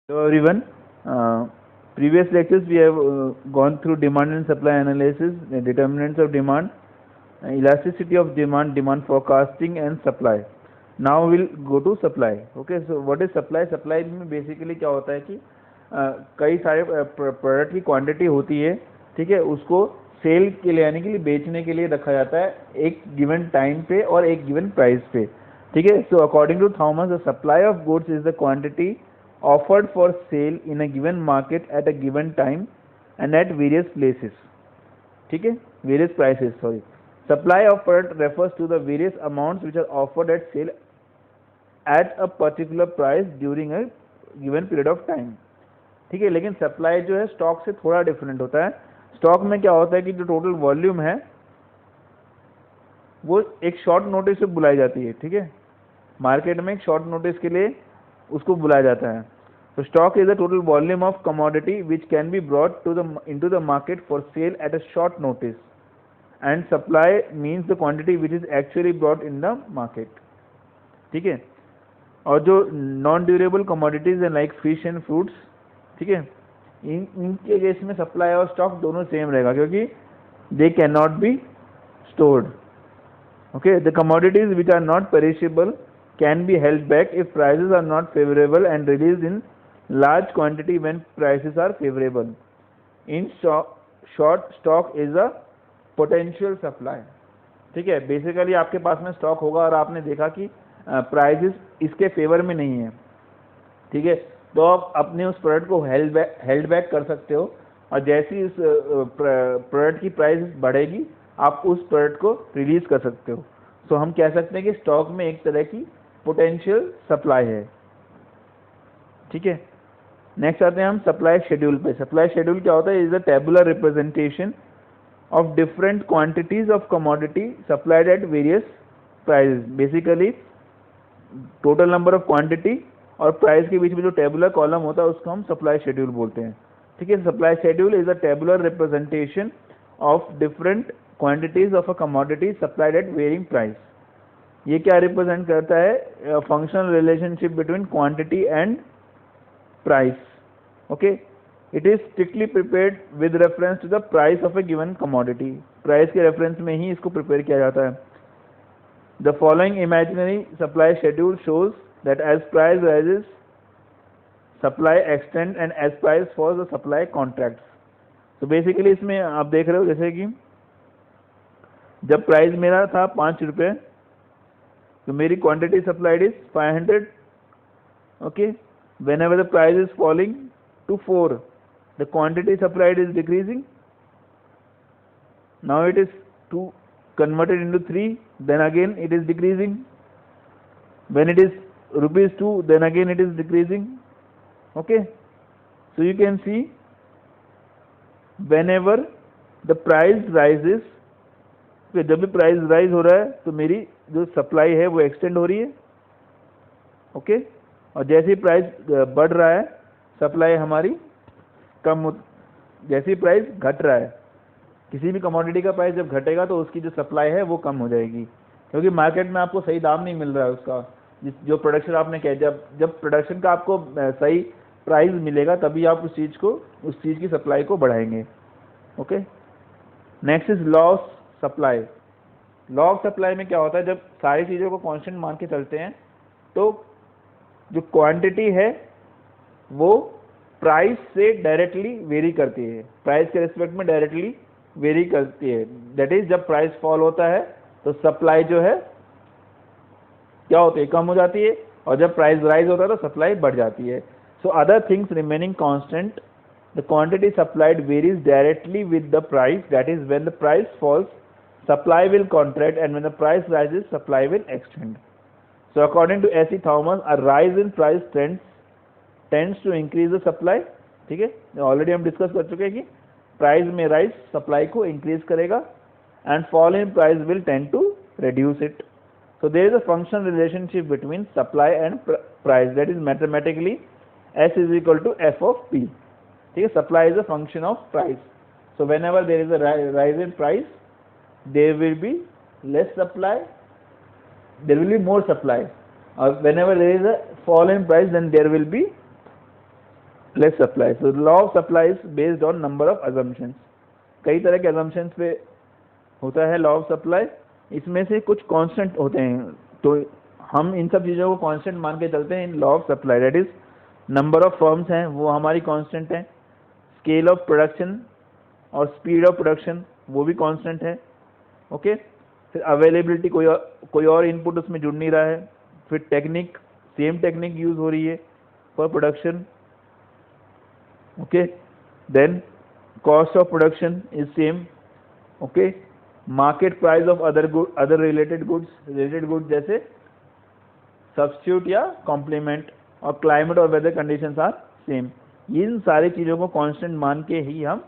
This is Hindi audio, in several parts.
Hello everyone. Previous lectures we have gone through demand and supply analysis, the determinants of demand, elasticity of demand, demand forecasting and supply. Now we'll go to supply. Okay, so what is supply? Supply में basically क्या होता है कि कई सारे प्रोडक्ट की क्वांटिटी होती है, ठीक है, उसको सेल के लिए यानी कि लिए बेचने के लिए रखा जाता है एक गिवन टाइम पे और एक गिवन प्राइस पे, ठीक है. So according to Thomas the supply of goods is the quantity offered for sale in a given market at a given time and at various places, ठीक है, various prices. Sorry, supply of product refers to the various amounts which are offered at sale at a particular price during a given period of time, ठीक है. लेकिन सप्लाई जो है स्टॉक से थोड़ा डिफरेंट होता है. स्टॉक में क्या होता है कि जो टोटल वॉल्यूम है वो एक शॉर्ट नोटिस से बुलाई जाती है, ठीक है. मार्केट में एक शॉर्ट नोटिस के लिए उसको बुलाया जाता है. तो stock is the total volume of commodity which can be brought to the into the market for sale at a short notice and supply means the quantity which is actually brought in the market, ठीक है. और जो नॉन ड्यूरेबल कमोडिटीज है लाइक फिश एंड फ्रूट्स, ठीक है, इनके केस में सप्लाई और स्टॉक दोनों सेम रहेगा क्योंकि they can not be stored. Okay, the commodities which are not perishable can be held back if prices are not favorable and released in large quantity when prices are favorable. In short, stock is a potential supply, ठीक है. बेसिकली आपके पास में स्टॉक होगा और आपने देखा कि प्राइसेस इसके फेवर में नहीं है, ठीक है, तो आप अपने उस प्रोडक्ट को हेल्ड बैक कर सकते हो और जैसी उस प्रोडक्ट की प्राइस बढ़ेगी आप उस प्रोडक्ट को रिलीज कर सकते हो. सो हम कह सकते हैं कि स्टॉक में एक तरह की पोटेंशियल सप्लाई है, ठीक है. नेक्स्ट आते हैं हम सप्लाई शेड्यूल पे. सप्लाई शेड्यूल क्या होता है? Is a tabular representation of different quantities of commodity supplied at various prices. Basically total number of quantity और प्राइस के बीच में जो टेबुलर कॉलम होता है उसको हम सप्लाई शेड्यूल बोलते हैं, ठीक है. Supply schedule is a tabular representation of different quantities of a commodity supplied at varying price. ये क्या रिप्रेजेंट करता है? Functional relationship between quantity and price. Okay, it is strictly prepared with reference to the price of a given commodity. Price के रेफरेंस में ही इसको प्रिपेयर किया जाता है. The following imaginary supply schedule shows that as price rises supply extend and as price for the supply contracts. तो बेसिकली इसमें आप देख रहे हो जैसे कि जब प्राइस मेरा था 5 रुपये तो मेरी quantity supplied is 500. Okay, whenever the price is falling to 4 the quantity supplied is decreasing. Now it is 2 converted into 3, then again it is decreasing. When it is ₹2, then again it is decreasing. Okay, so you can see whenever the price rises, जब भी प्राइस राइज हो रहा है तो मेरी जो सप्लाई है वो एक्सटेंड हो रही है. ओके, और जैसे ही प्राइस बढ़ रहा है सप्लाई हमारी कम, जैसे ही प्राइस घट रहा है किसी भी कमोडिटी का प्राइस जब घटेगा तो उसकी जो सप्लाई है वो कम हो जाएगी क्योंकि मार्केट में आपको सही दाम नहीं मिल रहा है उसका. जो प्रोडक्शन आपने किया, जब प्रोडक्शन का आपको सही प्राइस मिलेगा तभी आप उस चीज़ की सप्लाई को बढ़ाएंगे. Okay, next is law of supply. Law of supply में क्या होता है? जब सारी चीज़ों को कांस्टेंट मान के चलते हैं तो जो क्वांटिटी है वो प्राइस से डायरेक्टली वेरी करती है, प्राइस के रिस्पेक्ट में डायरेक्टली वेरी करती है. दैट इज जब प्राइस फॉल होता है तो सप्लाई जो है क्या होती है? कम हो जाती है, और जब प्राइस राइज होता है तो सप्लाई बढ़ जाती है. So other things remaining constant the quantity supplied varies directly with the price. That is when the price falls supply will contract and when the price rises supply will extend. So according to S.E. Thomas a rise in price tends to increase the supply. ठीक है, ऑलरेडी हम डिस्कस कर चुके हैं कि प्राइस में राइज सप्लाई को इंक्रीज करेगा and fall in price will tend to reduce it. So there is a functional relationship between supply and price, that is mathematically S is equal to F of P. ठीक है, supply is a function of price. So whenever there is a rise in price there will be less supply, there will be more supply. Whenever there is a fall in price then there will be less supply. So law of supply is based on number of assumptions. कई तरह के अजम्पशंस पे होता है लॉ ऑफ सप्लाई, इसमें से कुछ कांस्टेंट होते हैं, तो हम इन सब चीज़ों को कांस्टेंट मान के चलते हैं इन law of supply. That is number of firms हैं वो हमारी कांस्टेंट है, स्केल ऑफ प्रोडक्शन और स्पीड ऑफ प्रोडक्शन वो भी कांस्टेंट है। ओके, फिर अवेलेबिलिटी, कोई और इनपुट उसमें जुड़ नहीं रहा है, फिर टेक्निक, सेम टेक्निक यूज हो रही है for production. Okay, then cost of production is same. Okay, market price of other related goods जैसे सब्स्टिट्यूट या कॉम्प्लीमेंट, और क्लाइमेट और वेदर कंडीशंस आर सेम। इन सारी चीज़ों को कांस्टेंट मान के ही हम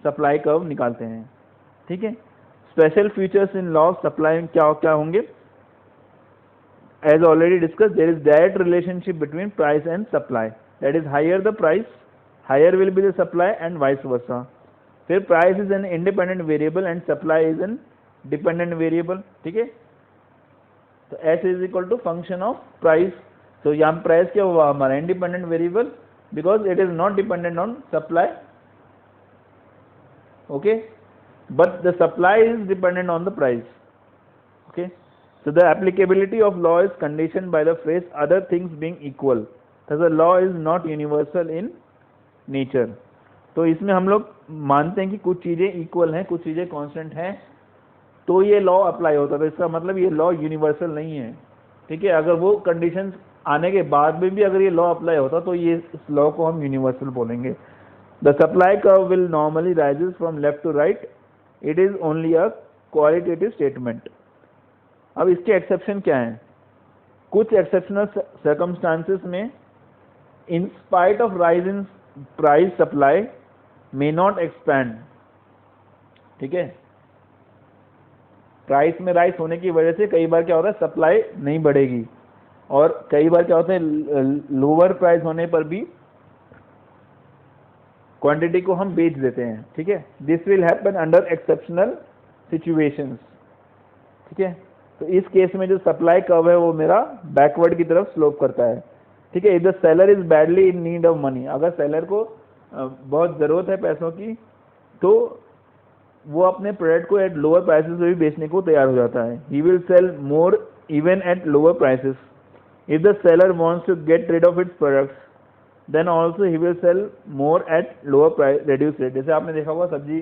सप्लाई कर्व निकालते हैं। ठीक है, special features in law of supply क्या क्या होंगे? As already discuss, there is direct relationship between price and supply, that is higher the price, higher will be the supply and vice versa. फिर price is an independent variable and supply is an dependent variable. ठीक है, तो S is equal to function of price. तो यहाँ प्राइस क्या हुआ हमारा? Independent variable, because it is not dependent on supply. Okay, but the supply is dependent on the price. Okay, so the applicability of law is conditioned by the phrase other things being equal, thus the law is not universal in nature. तो इसमें हम लोग मानते हैं कि कुछ चीज़ें इक्वल हैं, कुछ चीज़ें कांस्टेंट हैं, तो ये लॉ अप्लाई होता है। तो इसका मतलब ये लॉ यूनिवर्सल नहीं है। ठीक है, अगर वो कंडीशंस आने के बाद में भी अगर ये लॉ अप्लाई होता तो ये इस लॉ को हम यूनिवर्सल बोलेंगे। The supply curve will normally rises from left to right, it is only a qualitative statement. अब इसके एक्सेप्शन क्या हैं? कुछ एक्सेप्शनल सर्कमस्टांसेस में in spite of rise in price supply may not expand. ठीक है, प्राइस में राइज होने की वजह से कई बार क्या होता है, सप्लाई नहीं बढ़ेगी, और कई बार क्या होता है, लोअर प्राइस होने पर भी क्वांटिटी को हम बेच देते हैं। ठीक है, this will happen under exceptional situations. ठीक है, तो इस केस में जो सप्लाई कर्व है वो मेरा बैकवर्ड की तरफ स्लोप करता है। ठीक है, if the seller is badly in need of money, अगर सेलर को बहुत ज़रूरत है पैसों की, तो वो अपने प्रोडक्ट को एट लोअर प्राइसेस में भी बेचने को तैयार हो जाता है। He will sell more even at lower prices. If the seller wants to get rid of its products, then also he will sell more at lower price, reduce rate. जैसे आपने देखा होगा सब्जी,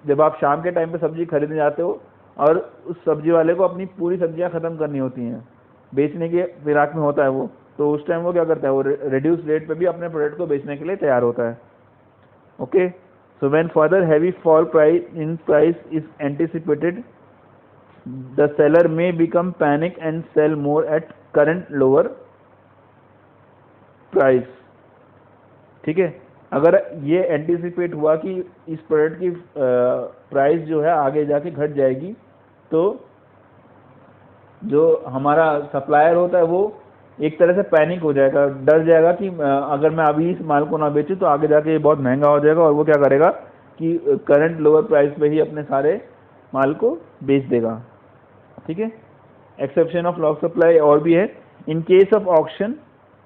जब आप शाम के टाइम पे सब्जी खरीदने जाते हो और उस सब्जी वाले को अपनी पूरी सब्जियां ख़त्म करनी होती हैं, बेचने के फिराक में होता है वो, तो उस टाइम वो क्या करता है, वो रिड्यूस रेट पे भी अपने प्रोडक्ट को बेचने के लिए तैयार होता है। Okay, so when further heavy fall in price is anticipated, the seller may become panic and sell more at current lower price. ठीक है, अगर ये एंटिसिपेट हुआ कि इस प्रोडक्ट की प्राइस जो है आगे जाके घट जाएगी, तो जो हमारा सप्लायर होता है वो एक तरह से पैनिक हो जाएगा, डर जाएगा कि अगर मैं अभी इस माल को ना बेचूं तो आगे जाके ये बहुत महंगा हो जाएगा, और वो क्या करेगा कि करंट लोअर प्राइस पे ही अपने सारे माल को बेच देगा। ठीक है, exception of law of supply और भी है। In case of auction,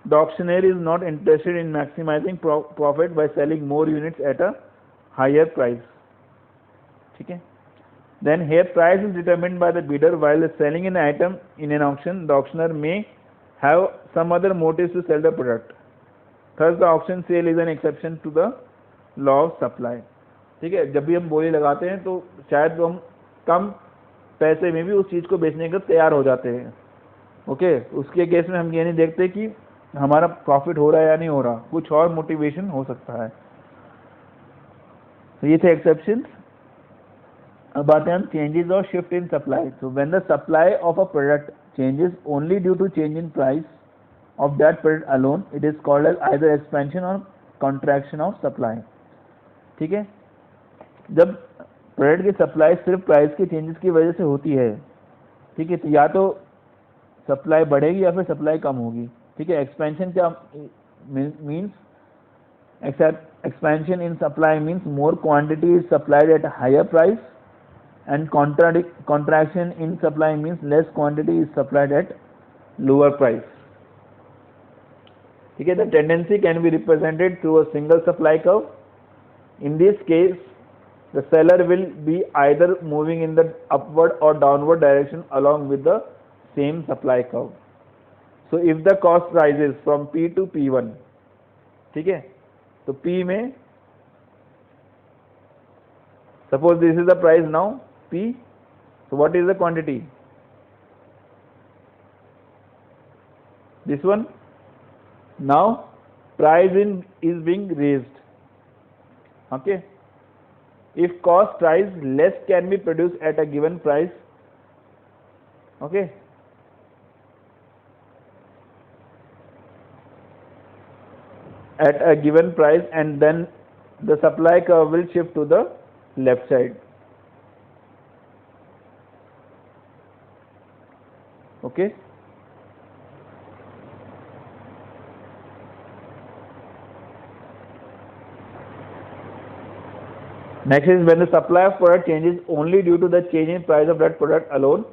the auctioneer is not interested in maximising profit by selling more units at a higher price. ठीक है, then here price is determined by the bidder while selling an item in an auction. The auctioneer may have some other motives to sell the product. Thus the auction sale is an exception to the law of supply. ठीक है, जब भी हम बोली लगाते हैं तो शायद हम कम पैसे में भी उस चीज़ को बेचने को तैयार हो जाते हैं। ओके, उसके केस में हम ये नहीं देखते कि हमारा प्रॉफिट हो रहा है या नहीं हो रहा, कुछ और मोटिवेशन हो सकता है। तो ये थे एक्सेप्शंस। अब आते हैं हम चेंजेस और shift in supply. So when the supply of a product changes only due to change in price of that product alone, it is called as either expansion or contraction of supply. ठीक है, जब प्रोडक्ट की सप्लाई सिर्फ प्राइस के चेंजेस की वजह से होती है, ठीक है, तो या तो सप्लाई बढ़ेगी या फिर सप्लाई कम होगी। ठीक है, एक्सपेंशन क्या means, expansion in supply means more quantity is supplied at a higher price, and contraction in supply means less quantity is supplied at lower price. ठीक है, the tendency can be represented through a single supply curve. In this case the seller will be either moving in the upward or downward direction along with the same supply curve. So if the cost rises from P to P1, ठीक है, तो P में suppose this is the price now P, so what is the quantity? This one. Now price is being raised. Okay. If cost rise, less can be produced at a given price. Okay. At a given price, and then the supply curve will shift to the left side. Okay. Next is when the supply of product changes only due to the change in price of that product alone.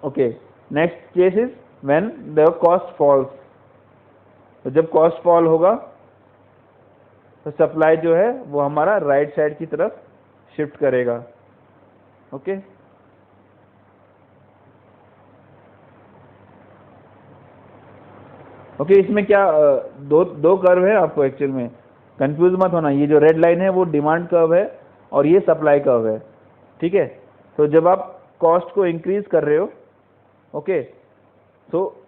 Okay. Next case is when the cost falls. तो जब cost fall होगा तो supply जो है वो हमारा right side की तरफ shift करेगा. Okay. Okay, इसमें क्या दो कर्व है, आपको एक्चुअल में कंफ्यूज मत होना. ये जो रेड लाइन है वो डिमांड कर्व है और ये सप्लाई कर्व है. ठीक है, तो जब आप कॉस्ट को इंक्रीज कर रहे हो, ओके, तो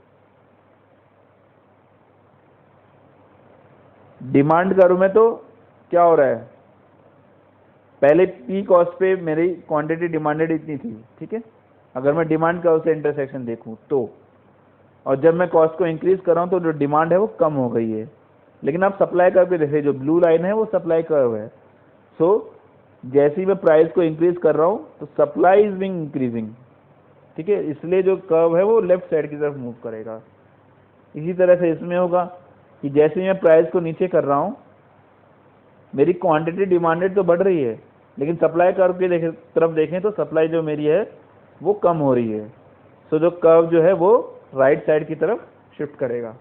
डिमांड कर्व में तो क्या हो रहा है, पहले पी कॉस्ट पे मेरी क्वांटिटी डिमांडेड इतनी थी. ठीक है, अगर मैं डिमांड कर्व से इंटरसेक्शन देखूं तो, और जब मैं कॉस्ट को इंक्रीज कर रहा हूं तो जो डिमांड है वो कम हो गई है. लेकिन आप सप्लाई कर्व पे देखिए, जो ब्लू लाइन है वो सप्लाई कर्व है. सो जैसे ही मैं प्राइस को इंक्रीज कर रहा हूँ तो सप्लाई इज बिंग इंक्रीजिंग. ठीक है, इसलिए जो कर्व है वो लेफ्ट साइड की तरफ मूव करेगा. इसी तरह से इसमें होगा कि जैसे ही मैं प्राइस को नीचे कर रहा हूँ, मेरी क्वांटिटी डिमांडेड तो बढ़ रही है, लेकिन सप्लाई कर्व की तरफ देखें तो सप्लाई जो मेरी है वो कम हो रही है. सो जो कर्व जो है वो राइट साइड की तरफ शिफ्ट करेगा.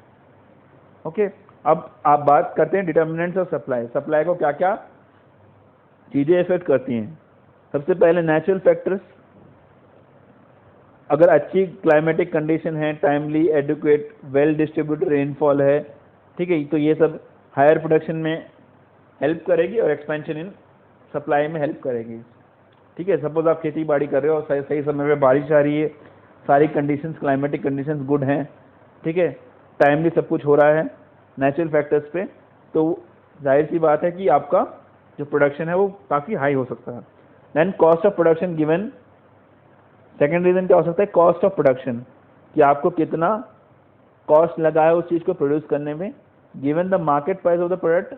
ओके, अब आप बात करते हैं डिटर्मिनेंट्स ऑफ सप्लाई. सप्लाई को क्या क्या चीजें इफेक्ट करती हैं. सबसे पहले नेचुरल फैक्टर्स. अगर अच्छी क्लाइमेटिक कंडीशन है, timely adequate well distributed rainfall है, ठीक है, तो ये सब हायर प्रोडक्शन में हेल्प करेगी और एक्सपेंशन इन सप्लाई में हेल्प करेगी. ठीक है, सपोज आप खेती बाड़ी कर रहे हो, सही समय पे बारिश आ रही है, सारी कंडीशंस क्लाइमेटिक कंडीशंस गुड हैं, ठीक है, टाइमली सब कुछ हो रहा है नेचुरल फैक्टर्स पे, तो जाहिर सी बात है कि आपका जो प्रोडक्शन है वो काफ़ी हाई हो सकता है. Then cost of production given. Second reason क्या हो सकता है, कॉस्ट ऑफ प्रोडक्शन, कि आपको कितना कॉस्ट लगा है उस चीज़ को प्रोड्यूस करने में, given the market price of the product.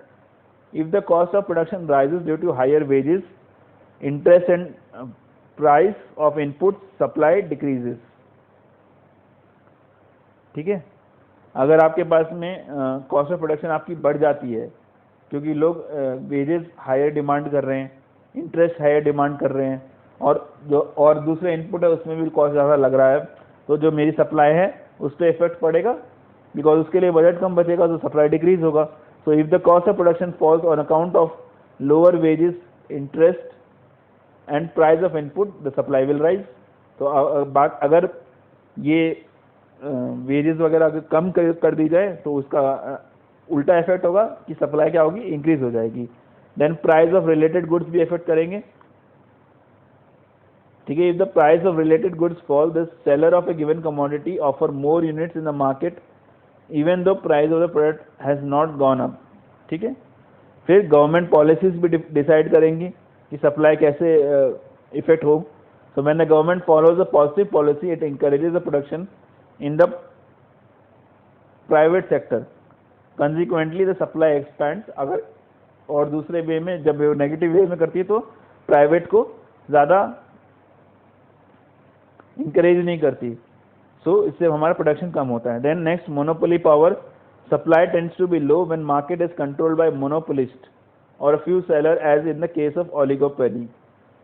If the cost of production rises due to higher wages, interest and price of input supply decreases. ठीक है, अगर आपके पास में कॉस्ट ऑफ प्रोडक्शन आपकी बढ़ जाती है क्योंकि लोग वेजेस हायर डिमांड कर रहे हैं, इंटरेस्ट हायर डिमांड कर रहे हैं, और दूसरे इनपुट है उसमें भी कॉस्ट ज़्यादा लग रहा है, तो जो मेरी सप्लाई है उस पर इफेक्ट पड़ेगा, बिकॉज उसके लिए बजट कम बचेगा, तो सप्लाई डिक्रीज होगा. So if the cost of production falls on account of lower wages, interest and price of input, the supply will rise. तो बात अगर ये वेजेस वगैरह अगर कम कर दी जाए तो उसका उल्टा इफेक्ट होगा कि सप्लाई क्या होगी, इंक्रीज हो जाएगी. Then price of related goods भी इफेक्ट करेंगे. ठीक है, if the price of related goods fall, the seller of a given commodity offer more units in the market even though price of the product has not gone up. ठीक है, फिर गवर्नमेंट पॉलिसीज भी डिसाइड करेंगी कि सप्लाई कैसे इफेक्ट हो. So when the government follows a positive policy, it encourages the production in the private sector, consequently the supply expands. अगर और दूसरे वे में जब नेगेटिव वे में करती है तो प्राइवेट को ज़्यादा इंकरेज नहीं करती, सो इससे हमारा प्रोडक्शन कम होता है. Then next, monopoly power. Supply tends to be low when market is controlled by monopolist और a few seller, as in the case of oligopoly.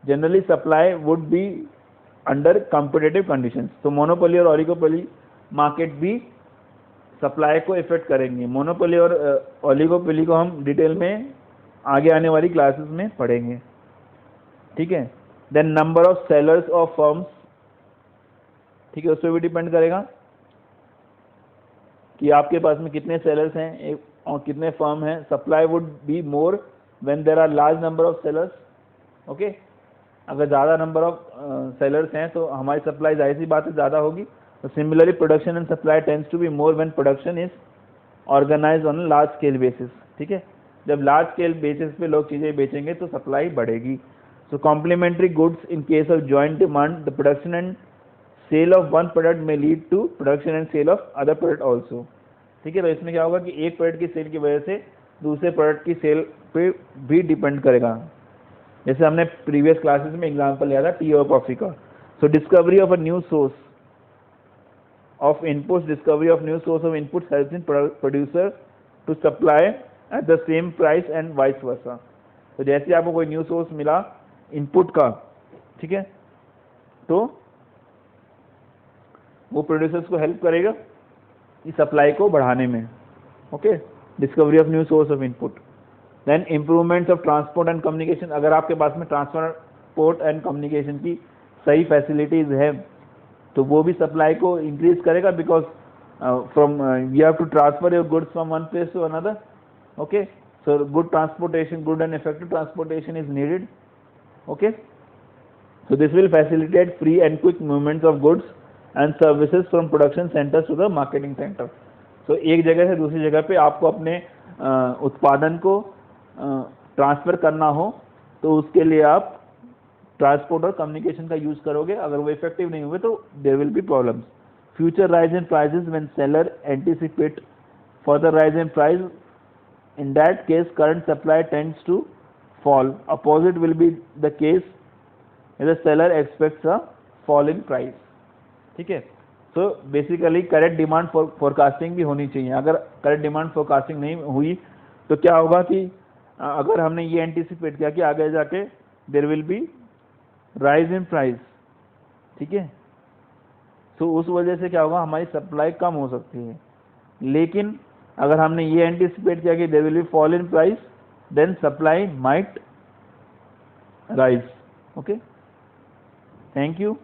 Generally supply would be under competitive conditions. तो मोनोपोली और ओलिगोपोली मार्केट भी सप्लाई को इफेक्ट करेंगे। मोनोपोली और ओलिगोपोली को हम डिटेल में आगे आने वाली क्लासेस में पढ़ेंगे, ठीक है। Then number of sellers of firms, ठीक है, उस पर भी डिपेंड करेगा कि आपके पास में कितने सेलर्स हैं और कितने फर्म हैं। Supply would be more when there are large number of sellers, okay. अगर ज़्यादा नंबर ऑफ सेलर्स हैं तो हमारी सप्लाई जाहिर सी बात है ज़्यादा होगी। तो similarly production and supply tends to be more when production is organised on large scale basis, ठीक है। जब लार्ज स्केल बेसिस पे लोग चीज़ें बेचेंगे तो सप्लाई बढ़ेगी। So complementary goods in case of joint demand, the production and sale of one product में lead to production and sale of other product also, ठीक है। तो इसमें क्या होगा कि एक प्रोडक्ट की सेल की वजह से दूसरे प्रोडक्ट की सेल पे भी डिपेंड करेगा। जैसे हमने प्रीवियस क्लासेस में एग्जांपल लिया था टी और कॉफी का। So discovery of a new source of inputs, discovery of new source of inputs helps in producer to supply at the same price and vice versa. तो जैसे आपको कोई न्यू सोर्स मिला इनपुट का, ठीक है, तो वो प्रोड्यूसर्स को हेल्प करेगा इस सप्लाई को बढ़ाने में, okay. Discovery of new source of input. Then improvements of transport and communication, अगर आपके पास में ट्रांसपोर्ट एंड कम्युनिकेशन की सही फैसिलिटीज है तो वो भी सप्लाई को इंक्रीज करेगा, because from you have to transfer your goods from one place to another, okay. So good transportation, good and effective transportation is needed, okay. So this will facilitate free and quick movements of goods and services from production centers to the marketing center. So एक जगह से दूसरी जगह पे आपको अपने उत्पादन को ट्रांसफ़र करना हो तो उसके लिए आप ट्रांसपोर्ट और कम्युनिकेशन का यूज़ करोगे। अगर वो इफेक्टिव नहीं हुए तो there will be problems. Future rise in prices when seller anticipate further rise in price, in that case current supply tends to fall. Opposite will be the case if the seller expects a fall in price, ठीक है। So basically correct demand forecasting भी होनी चाहिए। अगर करेक्ट डिमांड फोरकास्टिंग नहीं हुई तो क्या होगा कि अगर हमने ये एंटिसिपेट किया कि आगे जाके there will be rise in price, ठीक है, तो उस वजह से क्या होगा हमारी सप्लाई कम हो सकती है। लेकिन अगर हमने ये एंटिसिपेट किया कि there will be fall in price, then supply might rise, okay. Thank you.